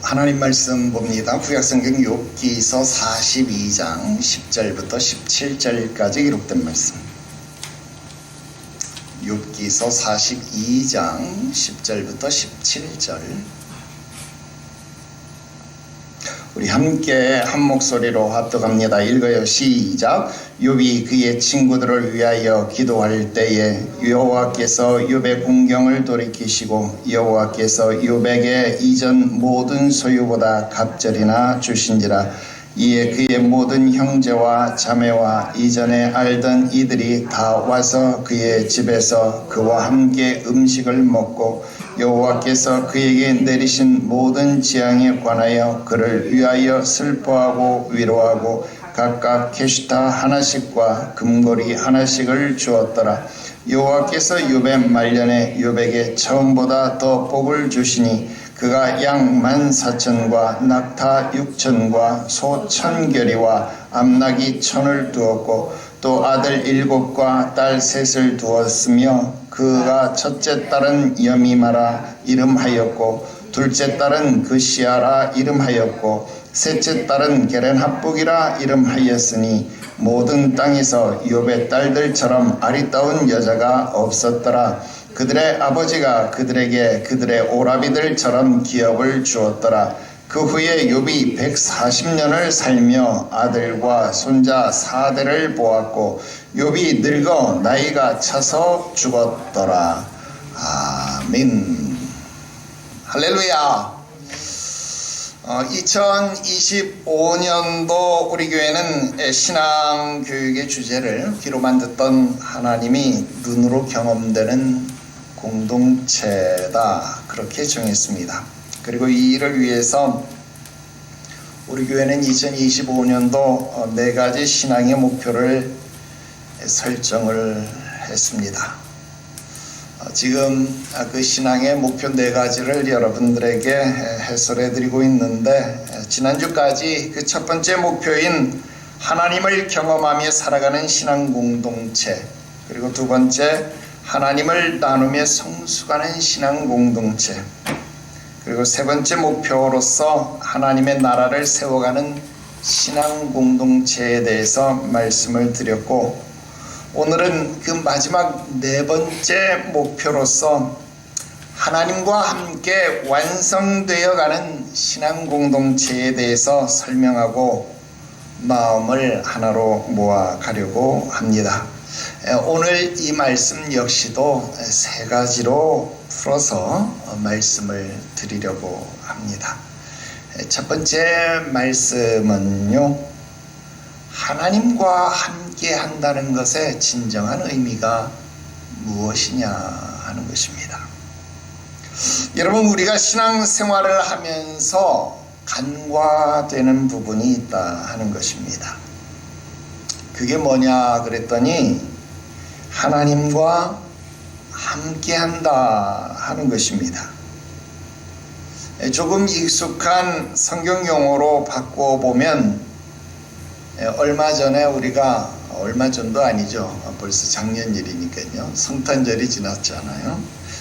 하나님 말씀 봅니다. 구약성경 욥기서 42장 10절부터 17절까지 기록된 말씀. 욥기서 42장 10절부터 17절. 우리 함께 한 목소리로 합독합니다. 읽어요. 시작. 욥이 그의 친구들을 위하여 기도할 때에 여호와께서 욥의 공경을 돌이키시고 여호와께서 욥에게 이전 모든 소유보다 갑절이나 주신지라. 이에 그의 모든 형제와 자매와 이전에 알던 이들이 다 와서 그의 집에서 그와 함께 음식을 먹고 여호와께서 그에게 내리신 모든 재앙에 관하여 그를 위하여 슬퍼하고 위로하고 각각 게시타 하나씩과 금고리 하나씩을 주었더라. 여호와께서 욥의 말년에 욥에게 처음보다 더 복을 주시니 그가 양 14,000과 낙타 6,000과 소 1,000결이와 암나귀 1,000을 두었고 또 아들 7과 딸 3을 두었으며 그가 첫째 딸은 여미마라 이름하였고 둘째 딸은 그시아라 이름하였고 셋째 딸은 게렌합북이라 이름하였으니 모든 땅에서 욥의 딸들처럼 아리따운 여자가 없었더라. 그들의 아버지가 그들에게 그들의 오라비들처럼 기업을 주었더라. 그 후에 욥이 140년을 살며 아들과 손자 4대를 보았고 욥이 늙어 나이가 차서 죽었더라. 아멘. 할렐루야. 2025년도 우리 교회는 신앙교육의 주제를 귀로만 듣던 하나님이 눈으로 경험되는 공동체다, 그렇게 정했습니다. 그리고 이 일을 위해서 우리 교회는 2025년도 4가지 신앙의 목표를 설정을 했습니다. 지금 그 신앙의 목표 4가지를 여러분들에게 해설해 드리고 있는데, 지난주까지 그 첫 번째 목표인 하나님을 경험하며 살아가는 신앙 공동체, 그리고 두 번째 하나님을 나누며 성숙하는 신앙 공동체, 그리고 세 번째 목표로서 하나님의 나라를 세워가는 신앙 공동체에 대해서 말씀을 드렸고, 오늘은 그 마지막 4번째 목표로서 하나님과 함께 완성되어 가는 신앙 공동체에 대해서 설명하고 마음을 하나로 모아가려고 합니다. 오늘 이 말씀 역시도 3가지로 풀어서 말씀을 드리려고 합니다. 첫 번째 말씀은요, 하나님과 함께 한다는 것의 진정한 의미가 무엇이냐 하는 것입니다. 여러분, 우리가 신앙생활을 하면서 간과되는 부분이 있다 하는 것입니다. 그게 뭐냐 그랬더니 하나님과 함께 한다 하는 것입니다. 조금 익숙한 성경 용어로 바꿔보면, 얼마 전에 우리가, 얼마 전도 아니죠, 벌써 작년 일이니까요, 성탄절이 지났잖아요.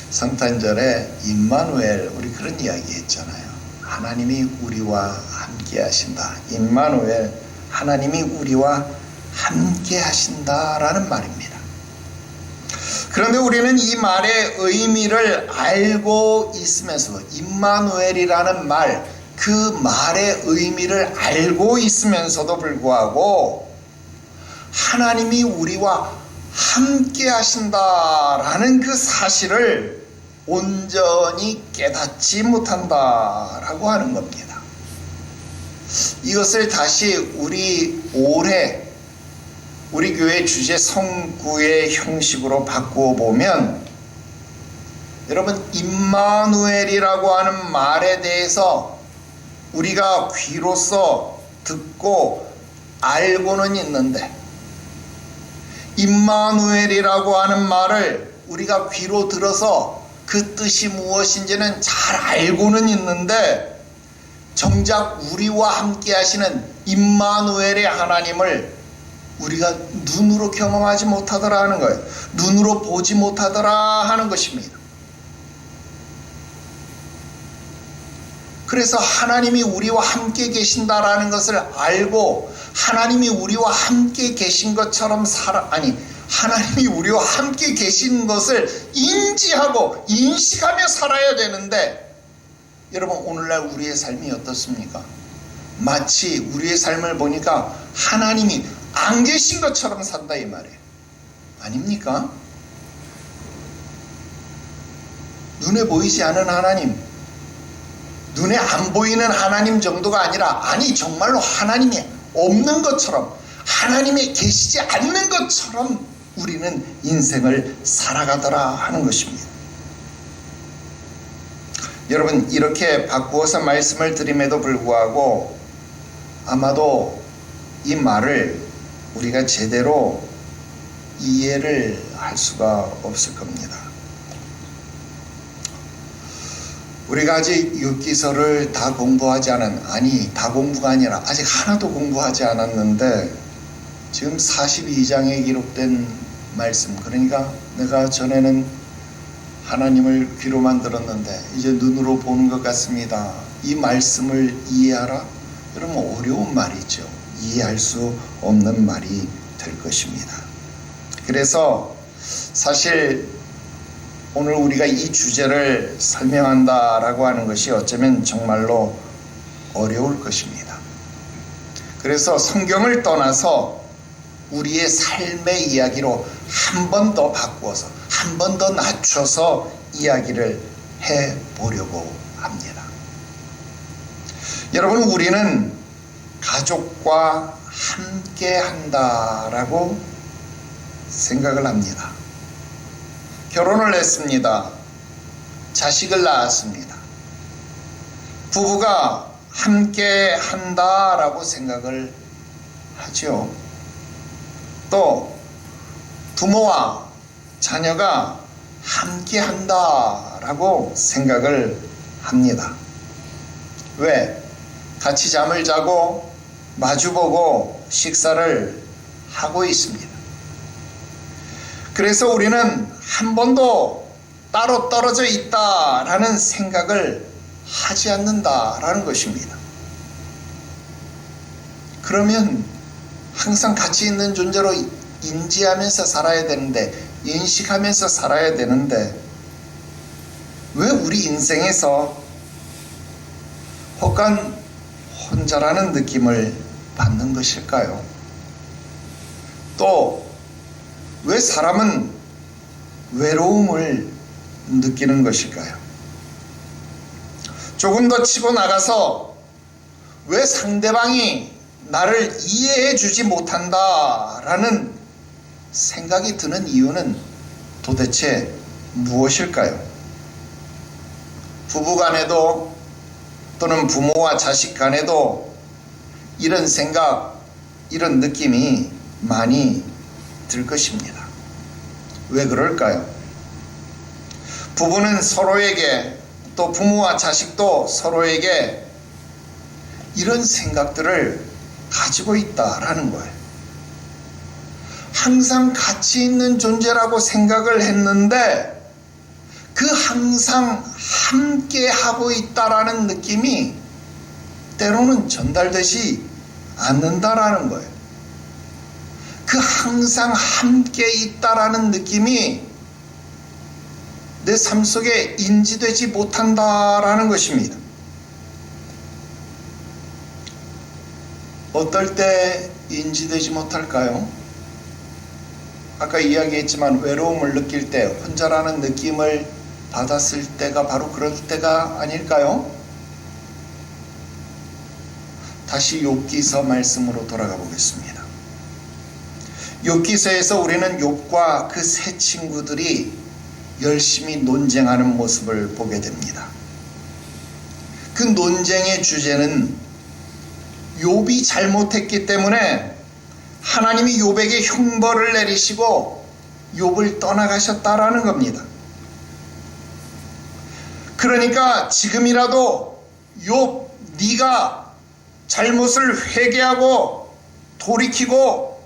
성탄절에 임마누엘, 우리 그런 이야기 했잖아요. 하나님이 우리와 함께 하신다. 임마누엘, 하나님이 우리와 함께 하신다라는 말입니다. 그런데 우리는 이 말의 의미를 알고 있으면서도, 임마누엘이라는 말, 그 말의 의미를 알고 있으면서도 불구하고 하나님이 우리와 함께 하신다라는 그 사실을 온전히 깨닫지 못한다라고 하는 겁니다. 이것을 다시 올해 우리 교회 주제 성구의 형식으로 바꾸어 보면, 여러분, 임마누엘이라고 하는 말에 대해서 우리가 귀로써 듣고 알고는 있는데, 임마누엘이라고 하는 말을 우리가 귀로 들어서 그 뜻이 무엇인지는 잘 알고는 있는데, 정작 우리와 함께 하시는 임마누엘의 하나님을 우리가 눈으로 경험하지 못하더라 하는 거예요. 눈으로 보지 못하더라 하는 것입니다. 그래서 하나님이 우리와 함께 계신다라는 것을 알고 하나님이 우리와 함께 계신 것처럼 하나님이 우리와 함께 계신 것을 인지하고 인식하며 살아야 되는데, 여러분 오늘날 우리의 삶이 어떻습니까? 마치 우리의 삶을 보니까 하나님이 안 계신 것처럼 산다 이 말이에요. 아닙니까? 눈에 보이지 않은 하나님, 눈에 안 보이는 하나님 정도가 아니라 정말로 하나님이 없는 것처럼, 하나님이 계시지 않는 것처럼 우리는 인생을 살아가더라 하는 것입니다. 여러분 이렇게 바꾸어서 말씀을 드림에도 불구하고 아마도 이 말을 우리가 제대로 이해를 할 수가 없을 겁니다. 우리가 아직 욥기서를 다 공부하지 다 공부가 아니라 아직 하나도 공부하지 않았는데 지금 42장에 기록된 말씀, 그러니까 내가 전에는 하나님을 귀로만 들었는데 이제 눈으로 보는 것 같습니다. 이 말씀을 이해하라? 그러면 어려운 말이죠. 이해할 수 없는 말이 될 것입니다. 그래서 사실 오늘 우리가 이 주제를 설명한다라고 하는 것이 어쩌면 정말로 어려울 것입니다. 그래서 성경을 떠나서 우리의 삶의 이야기로 한 번 더 바꾸어서 한 번 더 낮춰서 이야기를 해보려고 합니다. 여러분 우리는 가족과 함께 한다라고 생각을 합니다. 결혼을 했습니다. 자식을 낳았습니다. 부부가 함께 한다라고 생각을 하죠. 또 부모와 자녀가 함께 한다라고 생각을 합니다. 왜? 같이 잠을 자고 마주보고 식사를 하고 있습니다. 그래서 우리는 한 번도 따로 떨어져 있다라는 생각을 하지 않는다라는 것입니다. 그러면 항상 같이 있는 존재로 인지하면서 살아야 되는데, 인식하면서 살아야 되는데, 왜 우리 인생에서 혹한 혼자라는 느낌을 받는 것일까요? 또 왜 사람은 외로움을 느끼는 것일까요? 조금 더 치고 나가서 왜 상대방이 나를 이해해 주지 못한다라는 생각이 드는 이유는 도대체 무엇일까요? 부부 간에도 또는 부모와 자식 간에도 이런 생각, 이런 느낌이 많이 들 것입니다. 왜 그럴까요? 부부는 서로에게, 또 부모와 자식도 서로에게 이런 생각들을 가지고 있다라는 거예요. 항상 같이 있는 존재라고 생각을 했는데 그 항상 함께 하고 있다라는 느낌이 때로는 전달되지 않는다라는 거예요. 그 항상 함께 있다라는 느낌이 내 삶 속에 인지되지 못한다라는 것입니다. 어떨 때 인지되지 못할까요? 아까 이야기했지만 외로움을 느낄 때, 혼자라는 느낌을 받았을 때가 바로 그럴 때가 아닐까요? 다시 욥기서 말씀으로 돌아가 보겠습니다. 욥기서에서 우리는 욥과 그 세 친구들이 열심히 논쟁하는 모습을 보게 됩니다. 그 논쟁의 주제는 욥이 잘못했기 때문에 하나님이 욥에게 형벌을 내리시고 욥을 떠나가셨다라는 겁니다. 그러니까 지금이라도 욥, 네가 잘못을 회개하고 돌이키고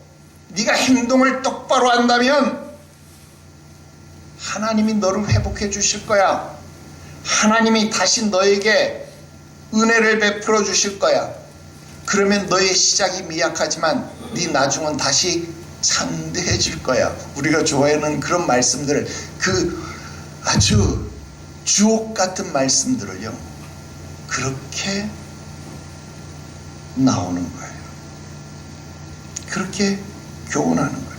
네가 행동을 똑바로 한다면 하나님이 너를 회복해 주실 거야. 하나님이 다시 너에게 은혜를 베풀어 주실 거야. 그러면 너의 시작이 미약하지만 네 나중은 다시 창대해질 거야. 우리가 좋아하는 그런 말씀들, 그 아주 주옥 같은 말씀들을요, 그렇게 나오는 거예요. 그렇게 교훈하는 거예요.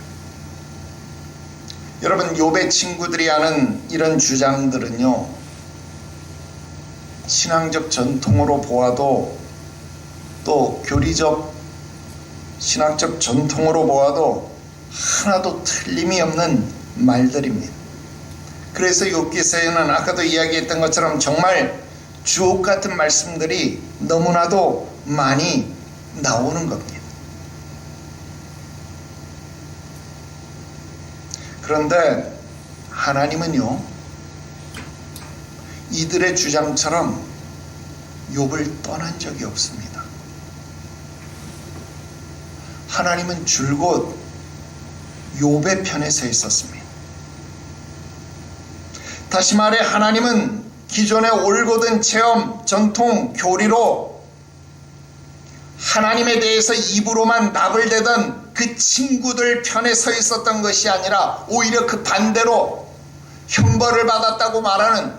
여러분, 욥의 친구들이 하는 이런 주장들은요, 신앙적 전통으로 보아도 또 교리적 신학적 전통으로 보아도 하나도 틀림이 없는 말들입니다. 그래서 욥기서에는 아까도 이야기했던 것처럼 정말 주옥 같은 말씀들이 너무나도 많이 나오는 겁니다. 그런데 하나님은요, 이들의 주장처럼 욥을 떠난 적이 없습니다. 하나님은 줄곧 욥의 편에 서 있었습니다. 다시 말해 하나님은 기존의 올곧은 체험, 전통, 교리로 하나님에 대해서 입으로만 나불대던 그 친구들 편에 서 있었던 것이 아니라 오히려 그 반대로 형벌을 받았다고 말하는,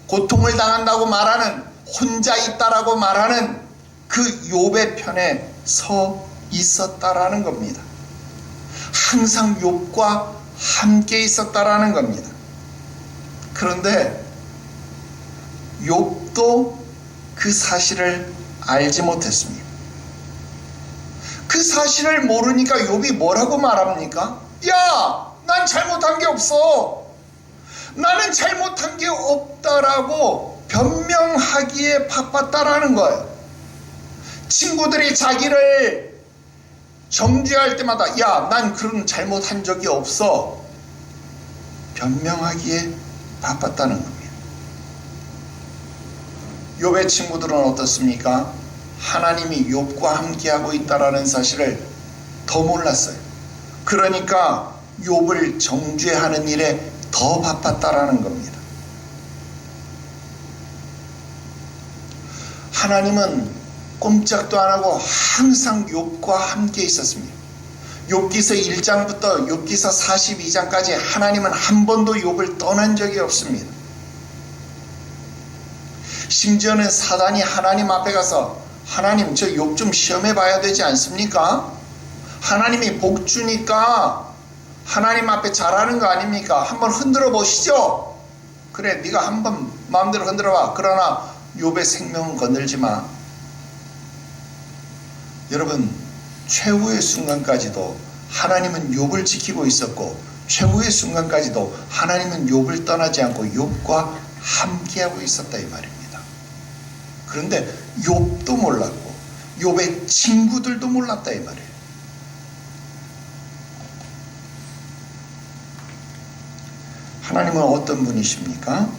고통을 당한다고 말하는, 혼자 있다라고 말하는 그 욥의 편에 서 있었다라는 겁니다. 항상 욥과 함께 있었다라는 겁니다. 그런데 욥도 그 사실을 알지 못했습니다. 그 사실을 모르니까 욥이 뭐라고 말합니까? 야, 난 잘못한 게 없어. 나는 잘못한 게 없다라고 변명하기에 바빴다라는 거예요. 친구들이 자기를 정죄할 때마다 야, 난 그런 잘못한 적이 없어, 변명하기에 바빴다는 겁니다. 욥의 친구들은 어떻습니까? 하나님이 욥과 함께하고 있다라는 사실을 더 몰랐어요. 그러니까 욥을 정죄하는 일에 더 바빴다라는 겁니다. 하나님은 꼼짝도 안 하고 항상 욥과 함께 있었습니다. 욥기서 1장부터 욥기서 42장까지 하나님은 한 번도 욥을 떠난 적이 없습니다. 심지어는 사단이 하나님 앞에 가서 하나님, 저 욥 좀 시험해 봐야 되지 않습니까? 하나님이 복 주니까 하나님 앞에 잘하는 거 아닙니까? 한번 흔들어 보시죠. 그래, 네가 한번 마음대로 흔들어 봐. 그러나 욥의 생명은 건들지 마. 여러분, 최후의 순간까지도 하나님은 욥을 지키고 있었고, 최후의 순간까지도 하나님은 욥을 떠나지 않고 욥과 함께하고 있었다 이 말입니다. 그런데 욥도 몰랐고 욥의 친구들도 몰랐다 이 말이에요. 하나님은 어떤 분이십니까?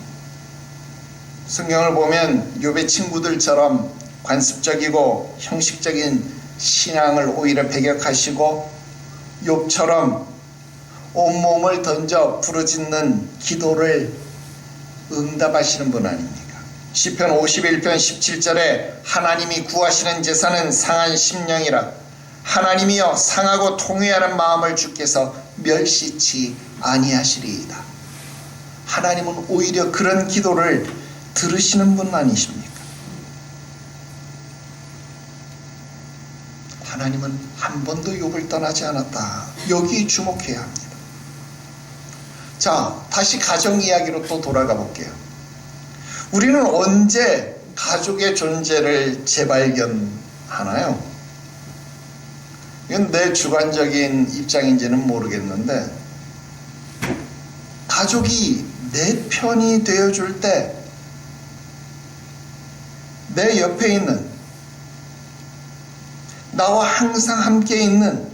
성경을 보면 욥의 친구들처럼 관습적이고 형식적인 신앙을 오히려 배격하시고 욥처럼 온몸을 던져 부르짖는 기도를 응답하시는 분 아닙니까? 시편 51편 17절에 하나님이 구하시는 제사는 상한 심령이라, 하나님이여 상하고 통회하는 마음을 주께서 멸시치 아니하시리이다. 하나님은 오히려 그런 기도를 들으시는 분 아니십니까? 하나님은 한 번도 욥을 떠나지 않았다. 여기 주목해야 합니다. 자, 다시 가정 이야기로 또 돌아가 볼게요. 우리는 언제 가족의 존재를 재발견하나요? 이건 내 주관적인 입장인지는 모르겠는데, 가족이 내 편이 되어줄 때 내 옆에 있는, 나와 항상 함께 있는,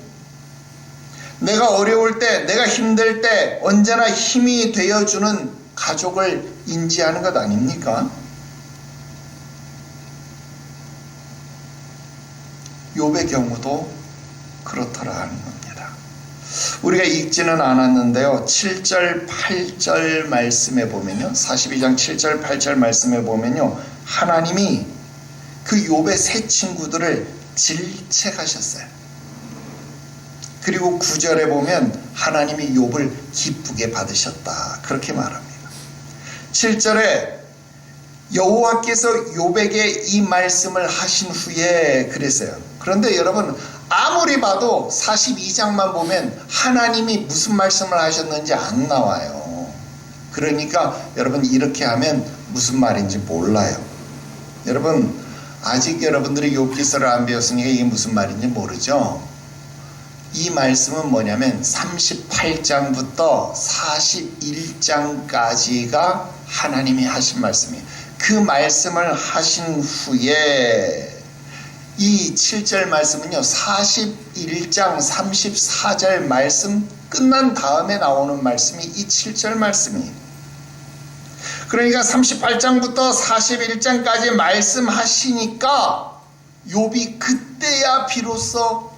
내가 어려울 때, 내가 힘들 때 언제나 힘이 되어주는 가족을 인지하는 것 아닙니까? 욥의 경우도 그렇더라 하는 겁니다. 우리가 읽지는 않았는데요. 7절, 8절 말씀에 보면요. 42장 7절, 8절 말씀에 보면요. 하나님이 그 욥의 세 친구들을 질책하셨어요. 그리고 9절에 보면 하나님이 욥을 기쁘게 받으셨다. 그렇게 말합니다. 7절에 여호와께서 욥에게 이 말씀을 하신 후에 그랬어요. 그런데 여러분 아무리 봐도 42장만 보면 하나님이 무슨 말씀을 하셨는지 안 나와요. 그러니까 여러분 이렇게 하면 무슨 말인지 몰라요. 여러분 아직 여러분들이 욥기서를 안 배웠으니까 이게 무슨 말인지 모르죠. 이 말씀은 뭐냐면 38장부터 41장까지가 하나님이 하신 말씀이에요. 그 말씀을 하신 후에 이 7절 말씀은요 41장 34절 말씀 끝난 다음에 나오는 말씀이 이 7절 말씀이에요. 그러니까 38장부터 41장까지 말씀하시니까 욥이 그때야 비로소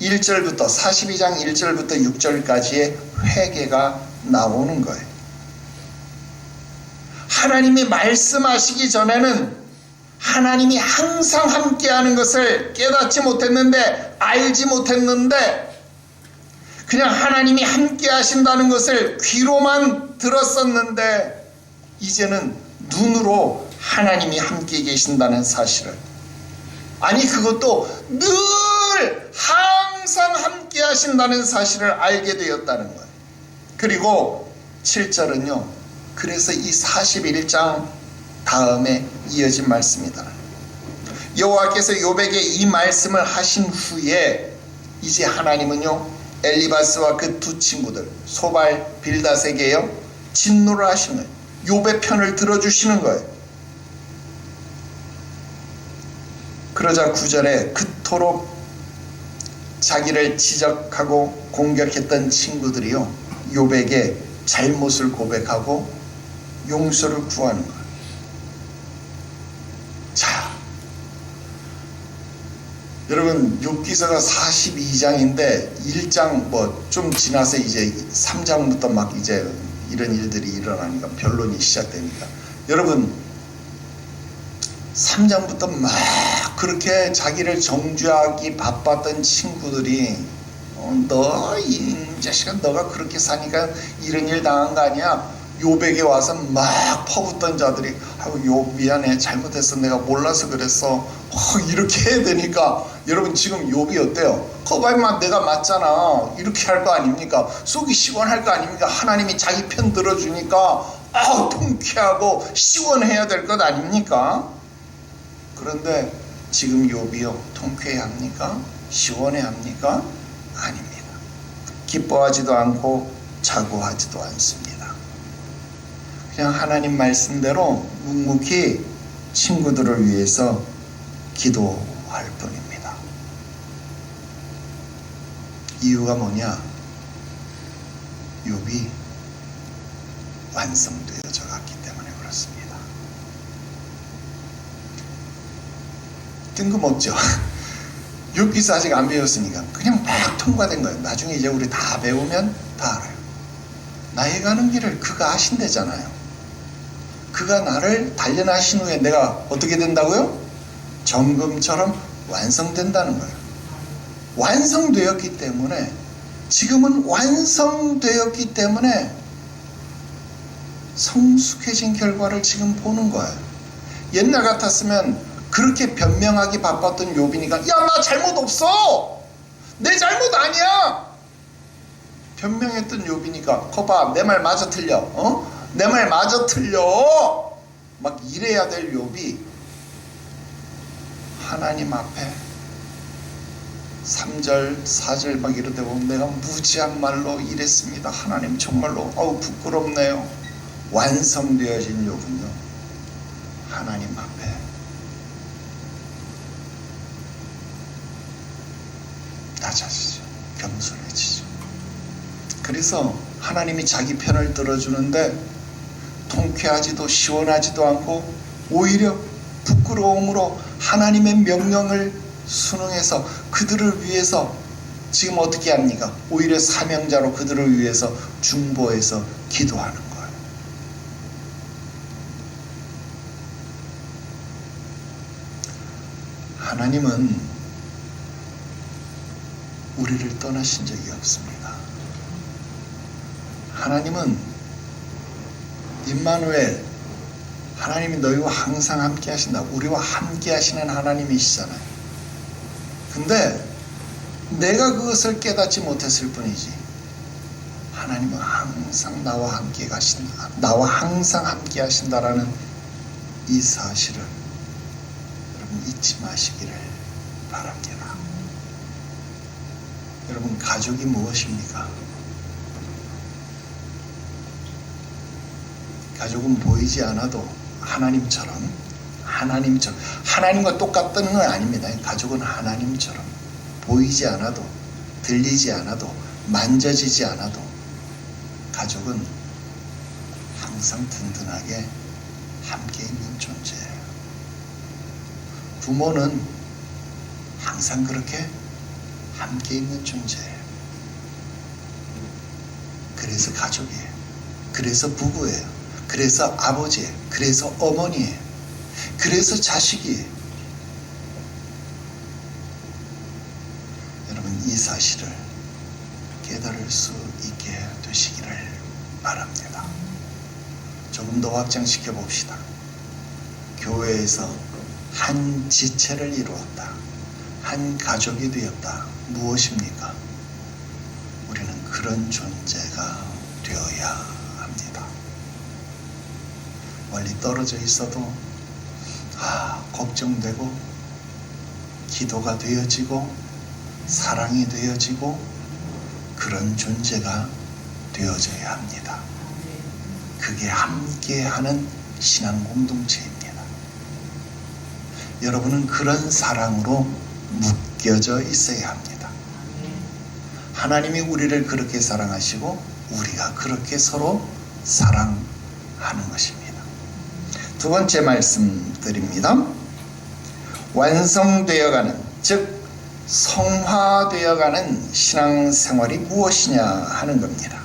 1절부터 42장 1절부터 6절까지의 회개가 나오는 거예요. 하나님이 말씀하시기 전에는 하나님이 항상 함께하는 것을 깨닫지 못했는데 알지 못했는데 그냥 하나님이 함께하신다는 것을 귀로만 들었었는데 이제는 눈으로 하나님이 함께 계신다는 사실을 아니 그것도 늘 항상 함께 하신다는 사실을 알게 되었다는 거예요. 그리고 7절은요 그래서 이 41장 다음에 이어진 말씀이다. 여호와께서 욥에게 이 말씀을 하신 후에 이제 하나님은요 엘리바스와 그 두 친구들 소발 빌닷에게요 진노를 하시는 거예요. 욥의 편을 들어주시는 거예요. 그러자 9절에 그토록 자기를 지적하고 공격했던 친구들이요 욥에게 잘못을 고백하고 용서를 구하는 거예요. 자, 여러분 욥기서가 42장인데 1장 뭐 좀 지나서 이제 3장부터 막 이제 이런 일들이 일어나니까 변론이 시작되니까 여러분 3장부터 막 그렇게 자기를 정죄하기 바빴던 친구들이 너 이 자식아 너가 그렇게 사니까 이런 일 당한 거 아니야? 욥에게 와서 막 퍼붓던 자들이 아유 욥 미안해 잘못했어 내가 몰라서 그랬어 이렇게 해야 되니까 여러분 지금 욥이 어때요? 거봐만 내가 맞잖아 이렇게 할 거 아닙니까? 속이 시원할 거 아닙니까? 하나님이 자기 편 들어주니까 통쾌하고 시원해야 될 것 아닙니까? 그런데 지금 욥이요 통쾌해 합니까? 시원해 합니까? 아닙니다. 기뻐하지도 않고 자고하지도 않습니다. 그냥 하나님 말씀대로 묵묵히 친구들을 위해서 기도할 뿐입니다. 이유가 뭐냐? 욥이 완성되어져 갔기 때문에 그렇습니다. 뜬금없죠? 욥기서 아직 안 배웠으니까 그냥 막 통과된 거예요. 나중에 이제 우리 다 배우면 다 알아요. 나의 가는 길을 그가 아신대잖아요. 그가 나를 단련하신 후에 내가 어떻게 된다고요? 정금처럼 완성된다는 거예요. 완성되었기 때문에 지금은 완성되었기 때문에 성숙해진 결과를 지금 보는 거예요. 옛날 같았으면 그렇게 변명하기 바빴던 욥이니까 야 나 잘못 없어 내 잘못 아니야 변명했던 욥이니까 거봐 내 말 마저 틀려 내 말 마저 틀려 막 이래야 될 욥이 하나님 앞에 3절 4절 막 이러다 보면 내가 무지한 말로 이랬습니다. 하나님 정말로 부끄럽네요. 완성되어진 욥은요 하나님 앞에 낮아지죠. 겸손해지죠. 그래서 하나님이 자기 편을 들어주는데 통쾌하지도 시원하지도 않고 오히려 부끄러움으로 하나님의 명령을 순응해서 그들을 위해서 지금 어떻게 합니까? 오히려 사명자로 그들을 위해서 중보해서 기도하는 거예요. 하나님은 우리를 떠나신 적이 없습니다. 하나님은 임마누엘, 하나님이 너희와 항상 함께 하신다. 우리와 함께 하시는 하나님이시잖아요. 근데 내가 그것을 깨닫지 못했을 뿐이지, 하나님은 항상 나와 함께 가신다. 나와 항상 함께 하신다라는 이 사실을 여러분 잊지 마시기를 바랍니다. 여러분, 가족이 무엇입니까? 가족은 보이지 않아도 하나님처럼, 하나님과 똑같다는 건 아닙니다. 가족은 하나님처럼 보이지 않아도, 들리지 않아도, 만져지지 않아도 가족은 항상 든든하게 함께 있는 존재예요. 부모는 항상 그렇게 함께 있는 존재예요. 그래서 가족이에요. 그래서 부부예요. 그래서 아버지예요. 그래서 어머니예요. 그래서 자식이에요. 여러분, 이 사실을 깨달을 수 있게 되시기를 바랍니다. 조금 더 확장시켜 봅시다. 교회에서 한 지체를 이루었다. 한 가족이 되었다. 무엇입니까? 우리는 그런 존재가 되어야 합니다. 멀리 떨어져 있어도 걱정되고, 기도가 되어지고, 사랑이 되어지고, 그런 존재가 되어져야 합니다. 그게 함께하는 신앙 공동체입니다. 여러분은 그런 사랑으로 묶여져 있어야 합니다. 하나님이 우리를 그렇게 사랑하시고 우리가 그렇게 서로 사랑하는 것입니다. 두 번째 말씀 드립니다. 완성되어가는, 즉 성화되어가는 신앙생활이 무엇이냐 하는 겁니다.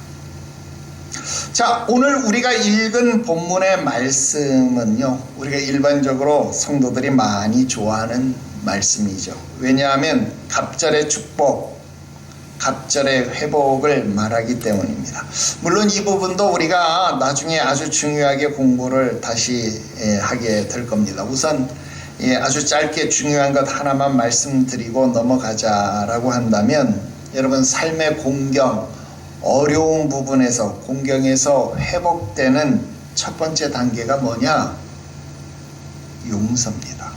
자, 오늘 우리가 읽은 본문의 말씀은요, 우리가 일반적으로 성도들이 많이 좋아하는 말씀이죠. 왜냐하면 갑절의 축복, 갑절의 회복을 말하기 때문입니다. 물론 이 부분도 우리가 나중에 아주 중요하게 공부를 다시 하게 될 겁니다. 우선 아주 짧게 중요한 것 하나만 말씀드리고 넘어가자라고 한다면, 여러분, 삶의 공경, 어려운 부분에서, 공경에서 회복되는 첫 번째 단계가 뭐냐? 용서입니다.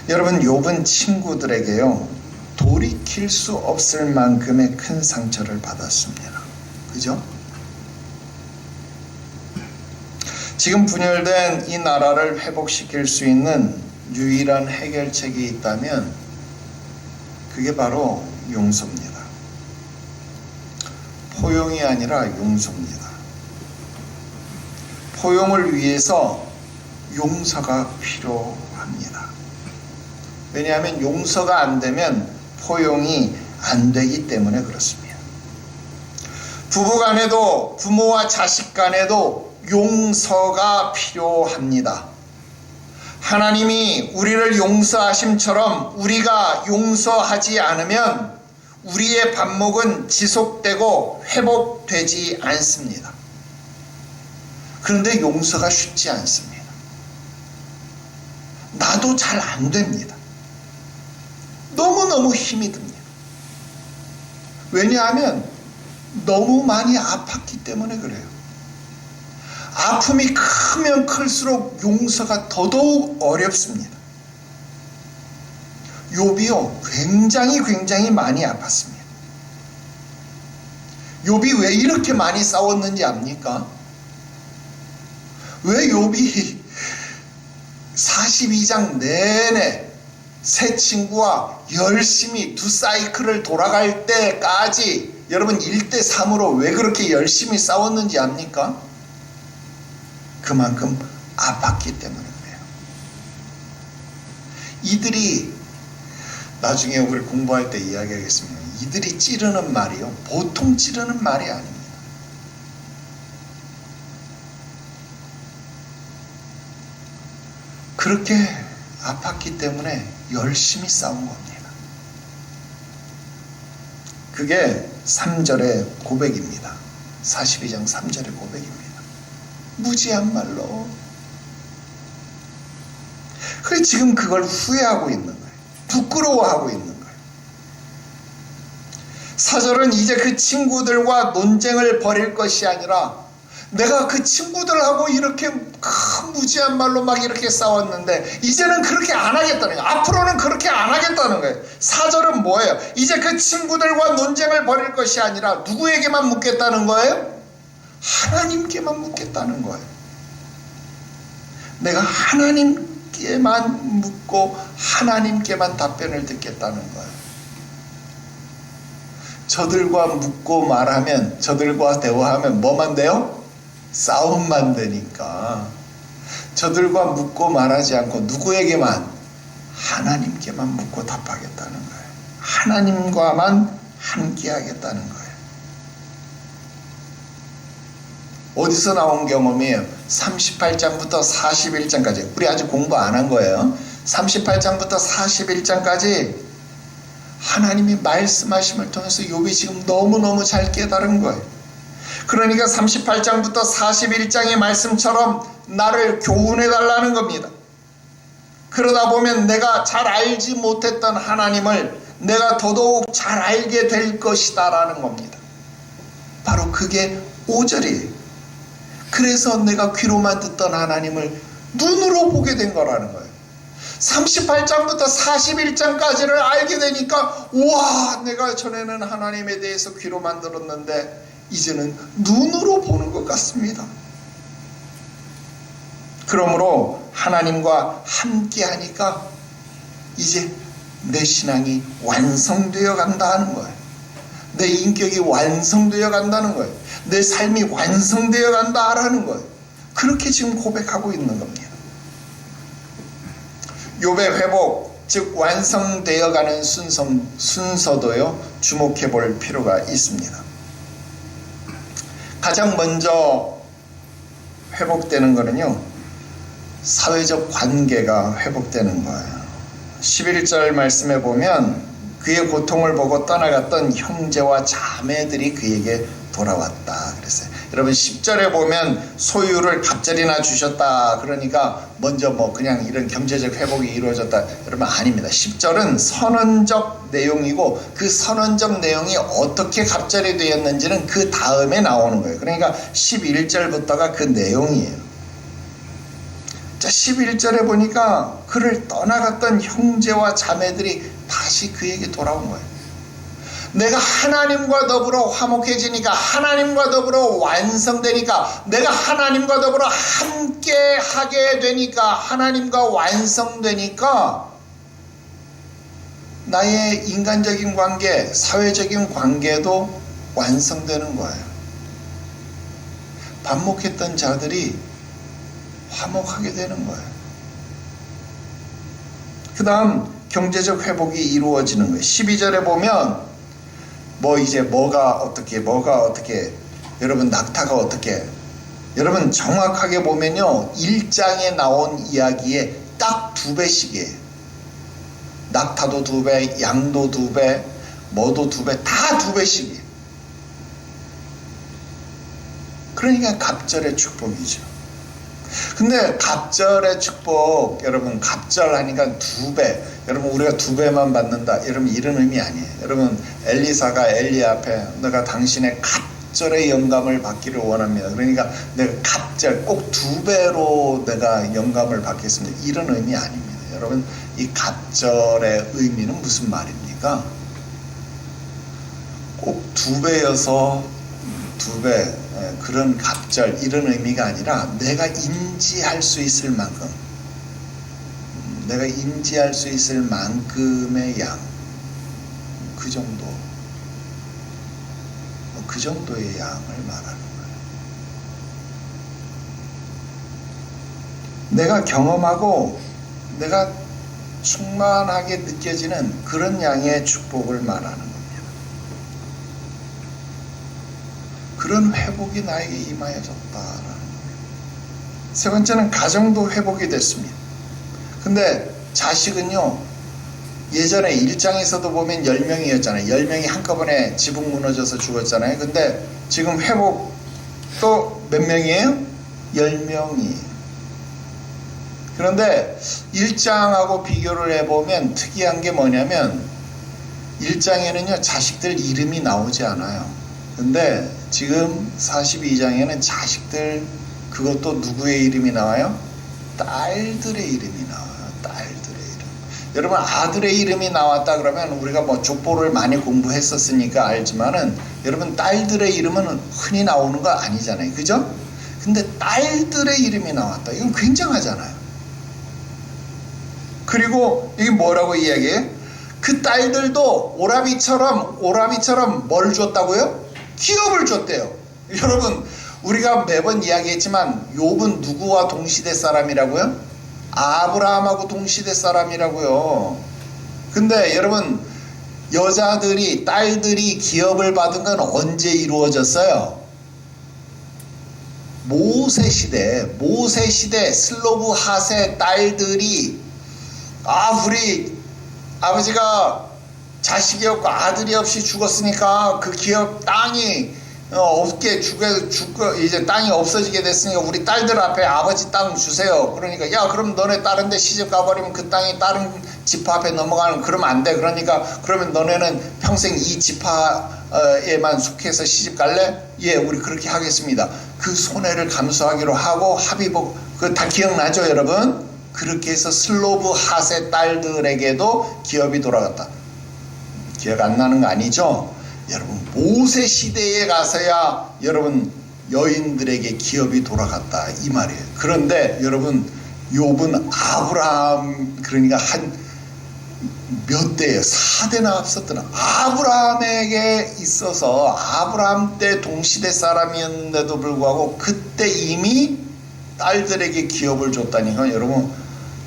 여러분, 욥은 친구들에게요, 돌이킬 수 없을 만큼의 큰 상처를 받았습니다. 그죠? 지금 분열된 이 나라를 회복시킬 수 있는 유일한 해결책이 있다면 그게 바로 용서입니다. 포용이 아니라 용서입니다. 포용을 위해서 용서가 필요합니다. 왜냐하면 용서가 안 되면 포용이 안 되기 때문에 그렇습니다. 부부 간에도, 부모와 자식 간에도 용서가 필요합니다. 하나님이 우리를 용서하심처럼 우리가 용서하지 않으면 우리의 반목은 지속되고 회복되지 않습니다. 그런데 용서가 쉽지 않습니다. 나도 잘 안 됩니다. 너무너무 힘이 듭니다. 왜냐하면 너무 많이 아팠기 때문에 그래요. 아픔이 크면 클수록 용서가 더더욱 어렵습니다. 욥이요, 굉장히 많이 아팠습니다. 욥이 왜 이렇게 많이 싸웠는지 압니까? 왜 욥이 42장 내내 새 친구와 열심히 두 사이클을 돌아갈 때까지 여러분 1대3으로 왜 그렇게 열심히 싸웠는지 압니까? 그만큼 아팠기 때문에 그래요. 이들이 나중에 우리 공부할 때 이야기하겠습니다. 이들이 찌르는 말이요, 보통 찌르는 말이 아닙니다. 그렇게 아팠기 때문에 열심히 싸운 겁니다. 그게 3절의 고백입니다. 42장 3절의 고백입니다. 무지한 말로. 그래, 지금 그걸 후회하고 있는 거예요. 부끄러워하고 있는 거예요. 4절은 이제 그 친구들과 논쟁을 벌일 것이 아니라, 내가 그 친구들하고 이렇게 무지한 말로 막 이렇게 싸웠는데 이제는 그렇게 안 하겠다는 거예요. 앞으로는 그렇게 안 하겠다는 거예요. 4절은 뭐예요? 이제 그 친구들과 논쟁을 벌일 것이 아니라 누구에게만 묻겠다는 거예요? 하나님께만 묻겠다는 거예요. 내가 하나님께만 묻고 하나님께만 답변을 듣겠다는 거예요. 저들과 묻고 말하면, 저들과 대화하면 뭐만 돼요? 싸움만 되니까 저들과 묻고 말하지 않고 누구에게만? 하나님께만 묻고 답하겠다는 거예요. 하나님과만 함께 하겠다는 거예요. 어디서 나온 경험이에요? 38장부터 41장까지. 우리 아직 공부 안 한 거예요. 38장부터 41장까지 하나님이 말씀하심을 통해서 욥이 지금 너무너무 잘 깨달은 거예요. 그러니까 38장부터 41장의 말씀처럼 나를 교훈해 달라는 겁니다. 그러다 보면 내가 잘 알지 못했던 하나님을 내가 더더욱 잘 알게 될 것이다 라는 겁니다. 바로 그게 5절이에요. 그래서 내가 귀로만 듣던 하나님을 눈으로 보게 된 거라는 거예요. 38장부터 41장까지를 알게 되니까, 와, 내가 전에는 하나님에 대해서 귀로만 들었는데 이제는 눈으로 보는 것 같습니다. 그러므로 하나님과 함께 하니까 이제 내 신앙이 완성되어 간다 하는 거예요. 내 인격이 완성되어 간다는 거예요. 내 삶이 완성되어 간다 하라는 거예요. 그렇게 지금 고백하고 있는 겁니다. 욥의 회복, 즉 완성되어 가는 순서도요, 주목해 볼 필요가 있습니다. 가장 먼저 회복되는 거는요, 사회적 관계가 회복되는 거예요. 11절 말씀에 보면 그의 고통을 보고 떠나갔던 형제와 자매들이 그에게 돌아왔다 그랬어요. 여러분 10절에 보면 소유를 갑절이나 주셨다, 그러니까 먼저 뭐 그냥 이런 경제적 회복이 이루어졌다, 여러분 아닙니다. 10절은 선언적 내용이고 그 선언적 내용이 어떻게 갑절이 되었는지는 그 다음에 나오는 거예요. 그러니까 11절부터가 그 내용이에요. 자, 11절에 보니까 그를 떠나갔던 형제와 자매들이 다시 그에게 돌아온 거예요. 내가 하나님과 더불어 화목해지니까, 하나님과 더불어 완성되니까, 내가 하나님과 더불어 함께 하게 되니까, 하나님과 완성되니까 나의 인간적인 관계, 사회적인 관계도 완성되는 거예요. 반목했던 자들이 화목하게 되는 거예요. 그 다음 경제적 회복이 이루어지는 거예요. 12절에 보면 뭐 이제 뭐가 어떻게 여러분 낙타가 어떻게, 여러분 정확하게 보면요 1장에 나온 이야기에 딱 2배씩이에요. 낙타도 2배, 양도 2배, 뭐도 2배, 다 2배씩이에요. 그러니까 갑절의 축복이죠. 근데 갑절의 축복, 여러분 갑절하니까 2배, 여러분 우리가 2배만 받는다, 여러분 이런 의미 아니에요. 여러분 엘리사가 엘리 앞에 내가 당신의 갑절의 영감을 받기를 원합니다, 그러니까 내가 갑절 꼭 2배로 내가 영감을 받겠습니다, 이런 의미 아닙니다. 여러분 이 갑절의 의미는 무슨 말입니까? 꼭 2배여서 2배 그런 갑절 이런 의미가 아니라 내가 인지할 수 있을 만큼, 내가 인지할 수 있을 만큼의 양, 그 정도, 그 정도의 양을 말하는 거예요. 내가 경험하고 내가 충만하게 느껴지는 그런 양의 축복을 말하는 겁니다. 그런 회복이 나에게 임하여졌다라는 거예요. 세 번째는 가정도 회복이 됐습니다. 근데 자식은요, 예전에 1장에서도 보면 10명이었잖아요. 10명이 한꺼번에 지붕 무너져서 죽었잖아요. 근데 지금 회복 또 몇 명이에요? 10명이. 그런데 1장하고 비교를 해보면 특이한 게 뭐냐면 1장에는요 자식들 이름이 나오지 않아요. 근데 지금 42장에는 자식들, 그것도 누구의 이름이 나와요? 딸들의 이름이 나와요. 딸들의 이름. 여러분, 아들의 이름이 나왔다 그러면 우리가 뭐 족보를 많이 공부했었으니까 알지만은 여러분, 딸들의 이름은 흔히 나오는 거 아니잖아요. 그죠? 근데 딸들의 이름이 나왔다. 이건 굉장하잖아요. 그리고 이게 뭐라고 이야기해? 그 딸들도 오라비처럼 뭘 줬다고요? 기업을 줬대요. 여러분, 우리가 매번 이야기했지만 욥은 누구와 동시대 사람이라고요? 아브라함하고 동시대 사람이라고요. 근데 여러분, 여자들이, 딸들이 기업을 받은 건 언제 이루어졌어요? 모세시대 슬로브 핫의 딸들이, 우리 아버지가 자식이 없고 아들이 없이 죽었으니까 그 기업 땅이 없게 이제 땅이 없어지게 됐으니까 우리 딸들 앞에 아버지 땅 주세요. 그러니까 야, 그럼 너네 다른 데 시집 가버리면 그 땅이 다른 지파 앞에 넘어가는, 그러면 안 돼. 그러니까 그러면 너네는 평생 이 지파에만 속해서 시집 갈래? 예, 우리 그렇게 하겠습니다. 그 손해를 감수하기로 하고 합의복, 그 다 기억나죠, 여러분? 그렇게 해서 슬로브 핫의 딸들에게도 기업이 돌아갔다. 기억 안 나는 거 아니죠? 여러분, 모세 시대에 가서야 여러분 여인들에게 기업이 돌아갔다 이 말이에요. 그런데 여러분, 욥은 아브라함, 그러니까 한 몇 대에 4대나 앞섰던 아브라함에게 있어서 아브라함 때 동시대 사람이었는데도 불구하고 그때 이미 딸들에게 기업을 줬다니까 여러분,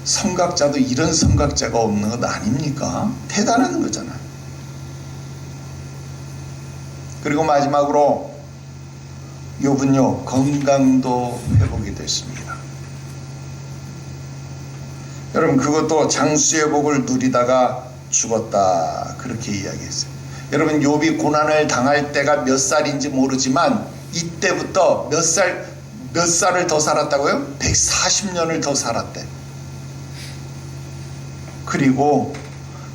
성각자도 이런 성각자가 없는 것 아닙니까? 대단한 거잖아요. 그리고 마지막으로 욥은요, 건강도 회복이 됐습니다. 여러분, 그것도 장수의 복을 누리다가 죽었다, 그렇게 이야기했어요. 여러분, 욥이 고난을 당할 때가 몇 살인지 모르지만 이때부터 몇 살을 더 살았다고요? 140년을 더 살았대. 그리고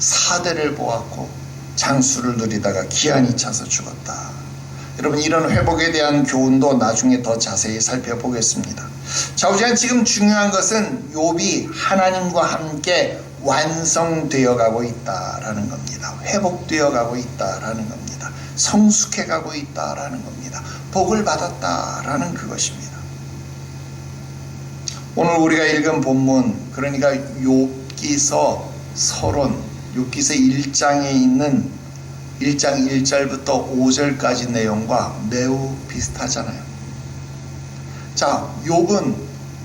4대를 보았고 장수를 누리다가 기한이 차서 죽었다. 여러분, 이런 회복에 대한 교훈도 나중에 더 자세히 살펴보겠습니다. 자, 우선 지금 중요한 것은 욥이 하나님과 함께 완성되어 가고 있다라는 겁니다. 회복되어 가고 있다라는 겁니다. 성숙해 가고 있다라는 겁니다. 복을 받았다라는 그것입니다. 오늘 우리가 읽은 본문, 그러니까 욥기서 서론, 욥기서 1장에 있는 1장 1절부터 5절까지 내용과 매우 비슷하잖아요. 자, 욥은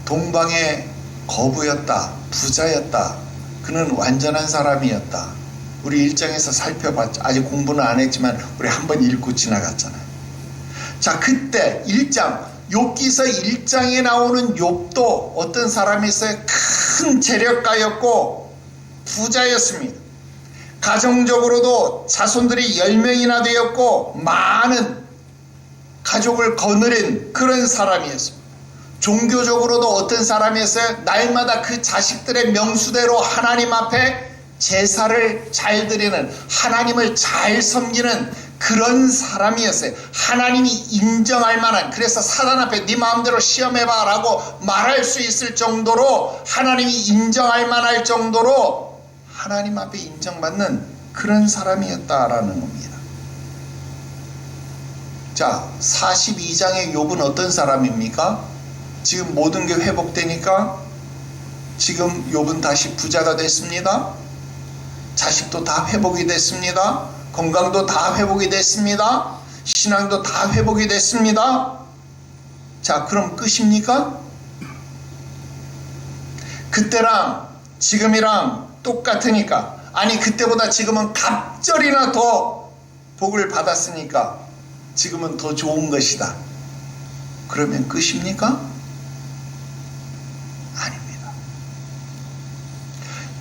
동방의 거부였다, 부자였다, 그는 완전한 사람이었다. 우리 1장에서 살펴봤죠. 아직 공부는 안 했지만 우리 한번 읽고 지나갔잖아요. 자, 그때 1장 욥기서 1장에 나오는 욥도 어떤 사람이었어요? 큰 재력가였고 부자였습니다. 가정적으로도 자손들이 10명이나 되었고 많은 가족을 거느린 그런 사람이었습니다. 종교적으로도 어떤 사람이었어요? 날마다 그 자식들의 명수대로 하나님 앞에 제사를 잘 드리는, 하나님을 잘 섬기는 그런 사람이었어요. 하나님이 인정할 만한, 그래서 사단 앞에 네 마음대로 시험해봐 라고 말할 수 있을 정도로, 하나님이 인정할 만할 정도로 하나님 앞에 인정받는 그런 사람이었다라는 겁니다. 자, 42장의 욥은 어떤 사람입니까? 지금 모든 게 회복되니까 지금 욥은 다시 부자가 됐습니다. 자식도 다 회복이 됐습니다. 건강도 다 회복이 됐습니다. 신앙도 다 회복이 됐습니다. 자, 그럼 끝입니까? 그때랑 지금이랑 똑같으니까, 아니 그때보다 지금은 갑절이나 더 복을 받았으니까 지금은 더 좋은 것이다, 그러면 끝입니까? 아닙니다.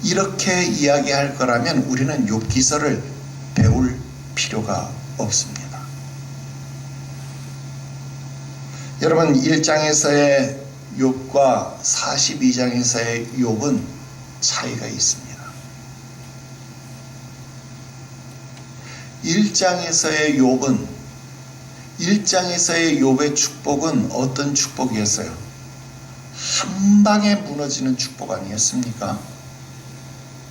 이렇게 이야기할 거라면 우리는 욥기서를 배울 필요가 없습니다. 여러분, 1장에서의 욥과 42장에서의 욥은 차이가 있습니다. 1장에서의 욥의 축복은 어떤 축복이었어요? 한 방에 무너지는 축복 아니었습니까?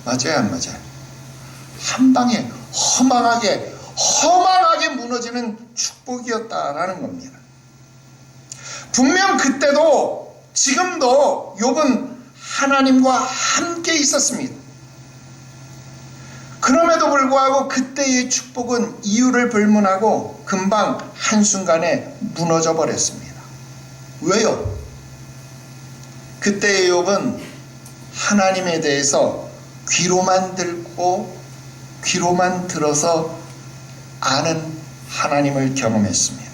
맞아요, 안 맞아요? 한 방에 허망하게 무너지는 축복이었다라는 겁니다. 분명 그때도 지금도 욥은 하나님과 함께 있었습니다. 그럼에도 불구하고 그때의 축복은 이유를 불문하고 금방 한순간에 무너져 버렸습니다. 왜요? 그때의 욥은 하나님에 대해서 귀로만 들어서 아는 하나님을 경험했습니다.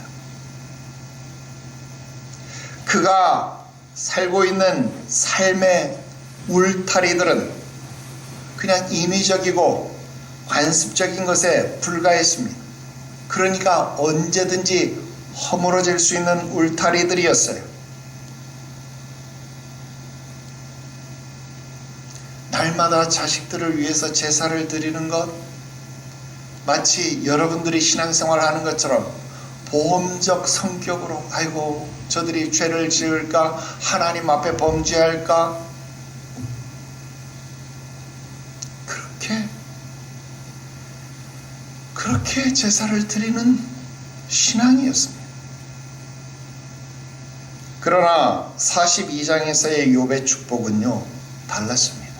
그가 살고 있는 삶의 울타리들은 그냥 인위적이고 관습적인 것에 불과했습니다. 그러니까 언제든지 허물어질 수 있는 울타리들이었어요. 날마다 자식들을 위해서 제사를 드리는 것, 마치 여러분들이 신앙생활을 하는 것처럼 보험적 성격으로, 아이고 저들이 죄를 지을까, 하나님 앞에 범죄할까, 그렇게 제사를 드리는 신앙이었습니다. 그러나 42장에서의 욥의 축복은요, 달랐습니다.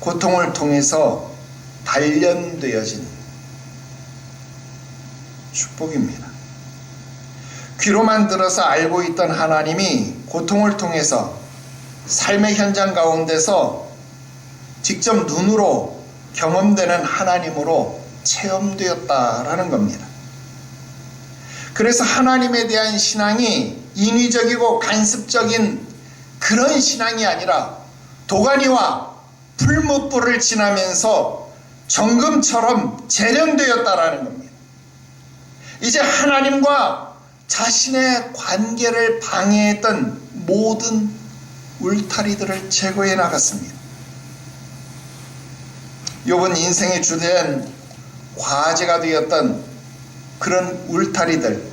고통을 통해서 단련되어진 축복입니다. 귀로만 들어서 알고 있던 하나님이 고통을 통해서 삶의 현장 가운데서 직접 눈으로 경험되는 하나님으로 체험되었다라는 겁니다. 그래서 하나님에 대한 신앙이 인위적이고 간습적인 그런 신앙이 아니라 도가니와 풀무불을 지나면서 정금처럼 재련되었다라는 겁니다. 이제 하나님과 자신의 관계를 방해했던 모든 울타리들을 제거해 나갔습니다. 욥은 인생의 주된 과제가 되었던 그런 울타리들,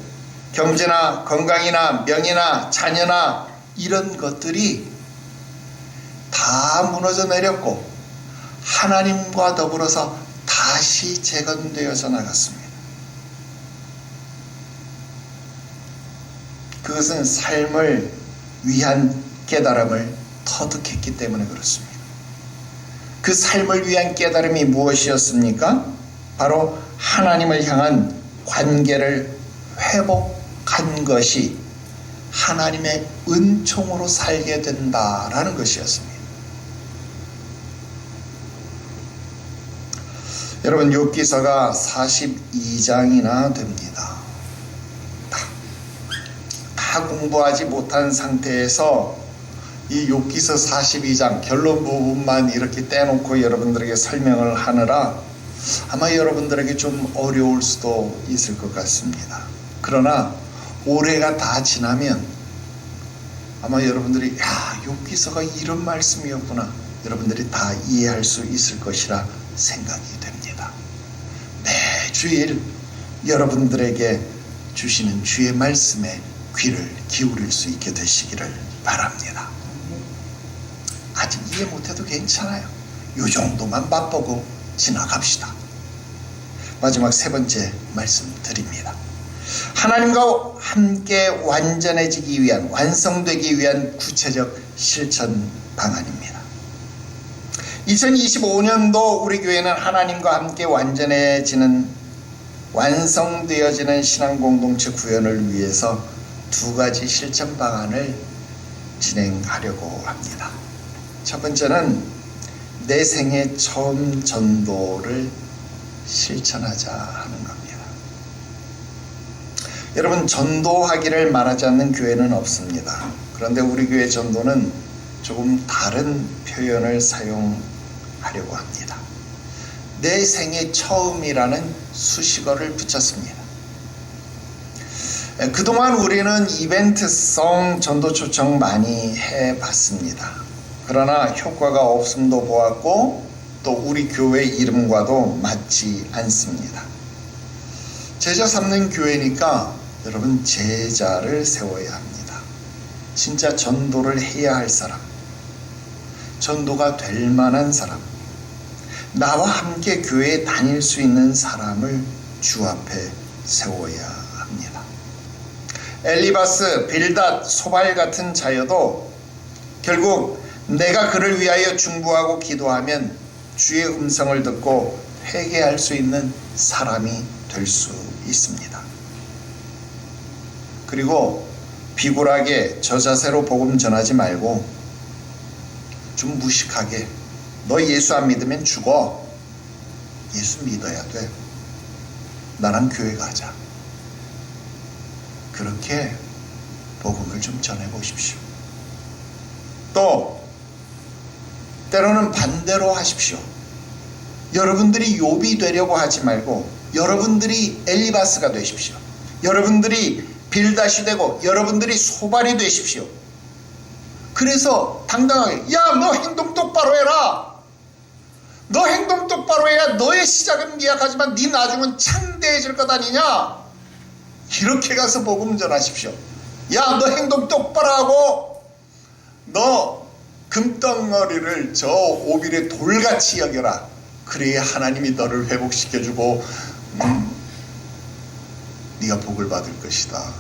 경제나 건강이나 명예나 자녀나 이런 것들이 다 무너져 내렸고 하나님과 더불어서 다시 재건되어져 나갔습니다. 그것은 삶을 위한 깨달음을 터득했기 때문에 그렇습니다. 그 삶을 위한 깨달음이 무엇이었습니까? 바로 하나님을 향한 관계를 회복한 것이 하나님의 은총으로 살게 된다라는 것이었습니다. 여러분, 욥기서가 42장이나 됩니다. 다 공부하지 못한 상태에서 이 욥기서 42장 결론 부분만 이렇게 떼놓고 여러분들에게 설명을 하느라 아마 여러분들에게 좀 어려울 수도 있을 것 같습니다. 그러나 올해가 다 지나면 아마 여러분들이 욥기서가 이런 말씀이었구나, 여러분들이 다 이해할 수 있을 것이라 생각이 됩니다. 매주일 여러분들에게 주시는 주의 말씀에 귀를 기울일 수 있게 되시기를 바랍니다. 아직 이해 못해도 괜찮아요. 이 정도만 맛보고 지나갑시다. 마지막 세 번째 말씀 드립니다. 하나님과 함께 완전해지기 위한, 완성되기 위한 구체적 실천 방안입니다. 2025년도 우리 교회는 하나님과 함께 완성되어지는 신앙 공동체 구현을 위해서 두 가지 실천 방안을 진행하려고 합니다. 첫 번째는 내 생애 처음 전도를 실천하자 하는 겁니다. 여러분, 전도하기를 말하지 않는 교회는 없습니다. 그런데 우리 교회 전도는 조금 다른 표현을 사용하려고 합니다. 내 생애 처음이라는 수식어를 붙였습니다. 그동안 우리는 이벤트성 전도 초청 많이 해봤습니다. 그러나 효과가 없음도 보았고 또 우리 교회 이름과도 맞지 않습니다. 제자 삼는 교회니까 여러분, 제자를 세워야 합니다. 진짜 전도를 해야 할 사람, 전도가 될 만한 사람, 나와 함께 교회에 다닐 수 있는 사람을 주 앞에 세워야 합니다. 엘리바스, 빌닷, 소발 같은 자여도 결국 내가 그를 위하여 중보하고 기도하면 주의 음성을 듣고 회개할 수 있는 사람이 될 수 있습니다. 그리고 비굴하게 저자세로 복음 전하지 말고 좀 무식하게 너 예수 안 믿으면 죽어. 예수 믿어야 돼. 나랑 교회 가자. 그렇게 복음을 좀 전해보십시오. 또 때로는 반대로 하십시오. 여러분들이 욥이 되려고 하지 말고 여러분들이 엘리바스가 되십시오. 여러분들이 빌닷이 되고 여러분들이 소발이 되십시오. 그래서 당당하게, 야, 너 행동 똑바로 해라. 너 행동 똑바로 해야 너의 시작은 미약하지만 네 나중은 창대해질 것 아니냐. 이렇게 가서 복음 전하십시오. 야, 너 행동 똑바로 하고 너 금덩어리를 저 오빌의 돌같이 여겨라. 그래야 하나님이 너를 회복시켜주고 네가 복을 받을 것이다.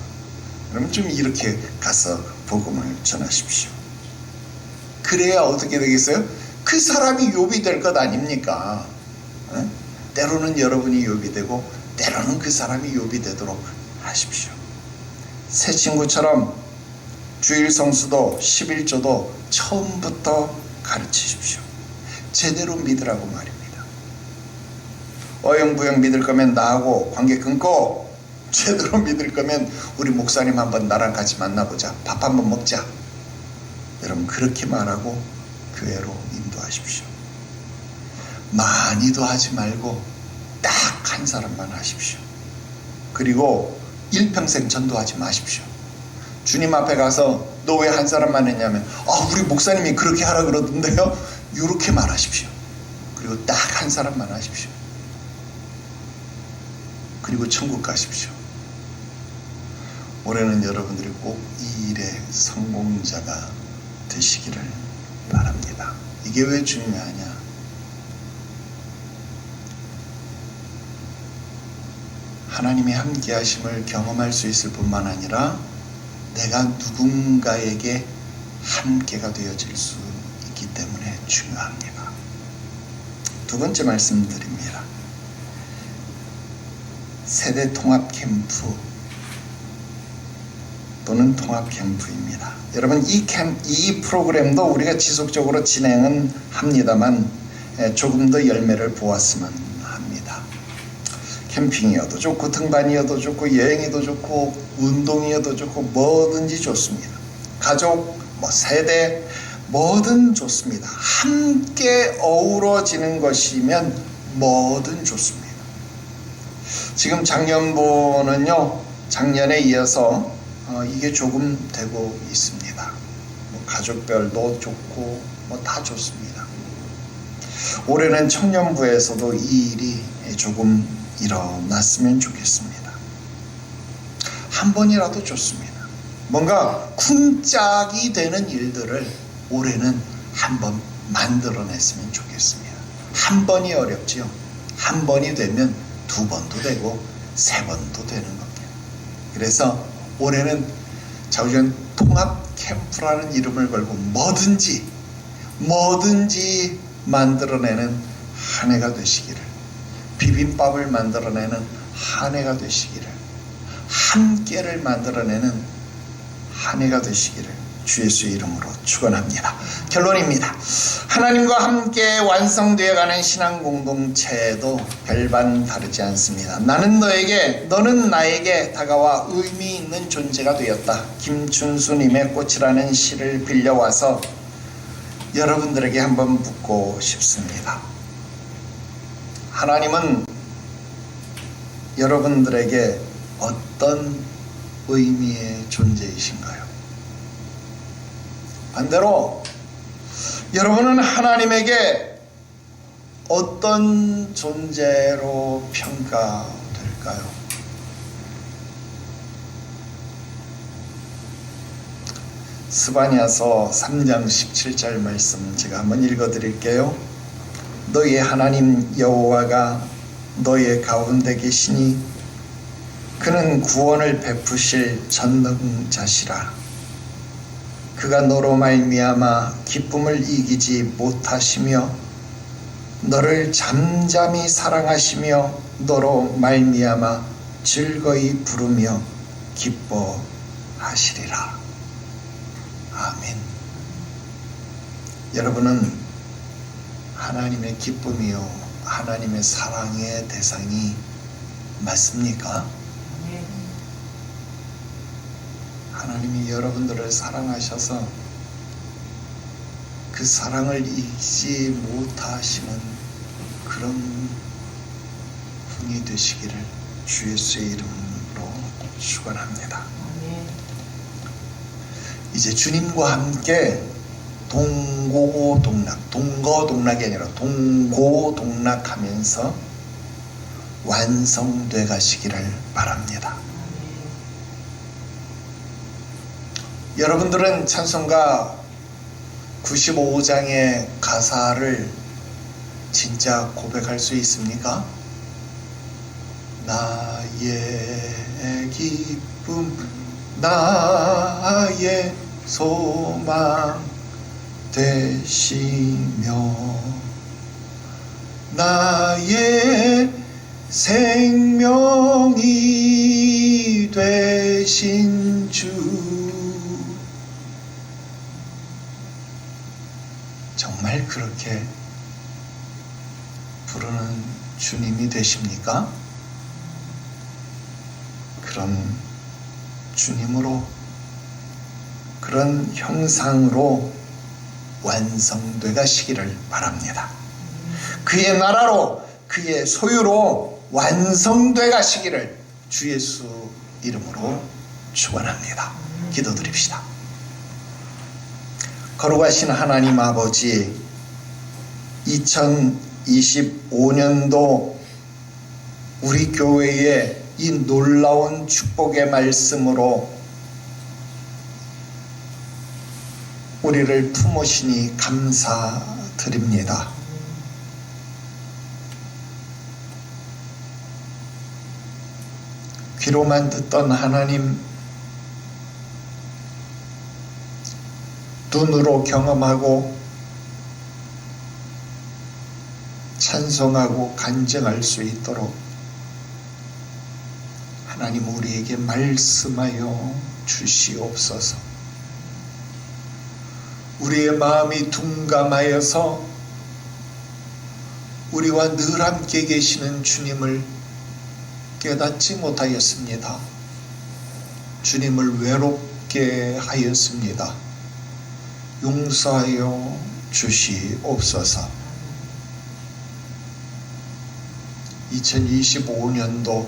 그러면 좀 이렇게 가서 복음을 전하십시오. 그래야 어떻게 되겠어요? 그 사람이 욥이 될 것 아닙니까? 때로는 여러분이 욥이 되고 때로는 그 사람이 욥이 되도록 하십시오. 새 친구처럼 주일 성수도 11조도 처음부터 가르치십시오. 제대로 믿으라고 말입니다. 어영부영 믿을 거면 나하고 관계 끊고, 제대로 믿을 거면 우리 목사님 한번 나랑 같이 만나보자. 밥 한번 먹자. 여러분, 그렇게 말하고 교회로 인도하십시오. 많이도 하지 말고 딱 한 사람만 하십시오. 그리고 일평생 전도하지 마십시오. 주님 앞에 가서 너 왜 한 사람만 했냐면, 우리 목사님이 그렇게 하라 그러던데요. 이렇게 말하십시오. 그리고 딱 한 사람만 하십시오. 그리고 천국 가십시오. 올해는 여러분들이 꼭 이 일의 성공자가 되시기를 바랍니다. 이게 왜 중요하냐? 하나님의 함께 하심을 경험할 수 있을 뿐만 아니라 내가 누군가에게 함께가 되어질 수 있기 때문에 중요합니다. 두 번째 말씀드립니다. 세대 통합 캠프 또는 통합 캠프입니다. 여러분, 이 프로그램도 우리가 지속적으로 진행은 합니다만 조금 더 열매를 보았으면 합니다. 캠핑이어도 좋고 등반이어도 좋고 여행이어도 좋고 운동이어도 좋고 뭐든지 좋습니다. 가족, 세대 뭐든 좋습니다. 함께 어우러지는 것이면 뭐든 좋습니다. 지금 작년보는요, 작년에 이어서 이게 조금 되고 있습니다. 가족별도 좋고 다 좋습니다. 올해는 청년부에서도 이 일이 조금 일어났으면 좋겠습니다. 한 번이라도 좋습니다. 뭔가 쿵짝이 되는 일들을 올해는 한번 만들어냈으면 좋겠습니다. 한 번이 어렵지요. 한 번이 되면 두 번도 되고 세 번도 되는 겁니다. 그래서 올해는 자우전 통합 캠프라는 이름을 걸고 뭐든지 만들어내는 한 해가 되시기를, 비빔밥을 만들어내는 한 해가 되시기를, 함께를 만들어내는 한 해가 되시기를 주 예수의 이름으로 축원합니다. 결론입니다. 하나님과 함께 완성되어가는 신앙 공동체도 별반 다르지 않습니다. 나는 너에게, 너는 나에게 다가와 의미 있는 존재가 되었다. 김춘수님의 꽃이라는 시를 빌려와서 여러분들에게 한번 묻고 싶습니다. 하나님은 여러분들에게 어떤 의미의 존재이신가요? 반대로 여러분은 하나님에게 어떤 존재로 평가될까요? 스바냐서 3장 17절 말씀 제가 한번 읽어드릴게요. 너희의 하나님 여호와가 너희의 가운데 계시니 그는 구원을 베푸실 전능자시라. 그가 너로 말미암아 기쁨을 이기지 못하시며 너를 잠잠히 사랑하시며 너로 말미암아 즐거이 부르며 기뻐하시리라. 아멘. 여러분은 하나님의 기쁨이요 하나님의 사랑의 대상이 맞습니까? 하나님이 여러분들을 사랑하셔서 그 사랑을 잊지 못하시는 그런 분이 되시기를 주 예수의 이름으로 축원합니다. 이제 주님과 함께 동거동락이 아니라 동고동락하면서 완성돼 가시기를 바랍니다. 여러분들은 찬송가 95장의 가사를 진짜 고백할 수 있습니까? 나의 기쁨 나의 소망 되시며 나의 생명이 되신 주. 정말 그렇게 부르는 주님이 되십니까? 그런 주님으로, 그런 형상으로 완성돼 가시기를 바랍니다. 그의 나라로, 그의 소유로 완성돼 가시기를 주 예수 이름으로 축원합니다. 기도드립시다. 거룩하신 하나님 아버지, 2025년도 우리 교회의 이 놀라운 축복의 말씀으로 우리를 품으시니 감사드립니다. 귀로만 듣던 하나님, 눈으로 경험하고 찬송하고 간증할 수 있도록 하나님 우리에게 말씀하여 주시옵소서. 우리의 마음이 둔감하여서 우리와 늘 함께 계시는 주님을 깨닫지 못하였습니다. 주님을 외롭게 하였습니다. 용서하여 주시옵소서. 2025년도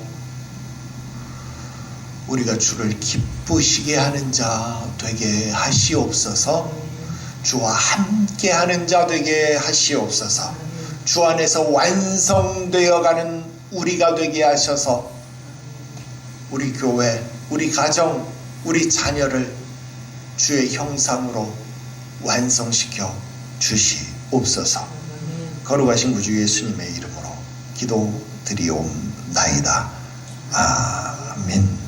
우리가 주를 기쁘시게 하는 자 되게 하시옵소서. 주와 함께 하는 자 되게 하시옵소서. 주 안에서 완성되어가는 우리가 되게 하셔서 우리 교회, 우리 가정, 우리 자녀를 주의 형상으로 완성시켜 주시옵소서. 거룩하신 구주 예수님의 이름으로 기도드리옵나이다. 아멘.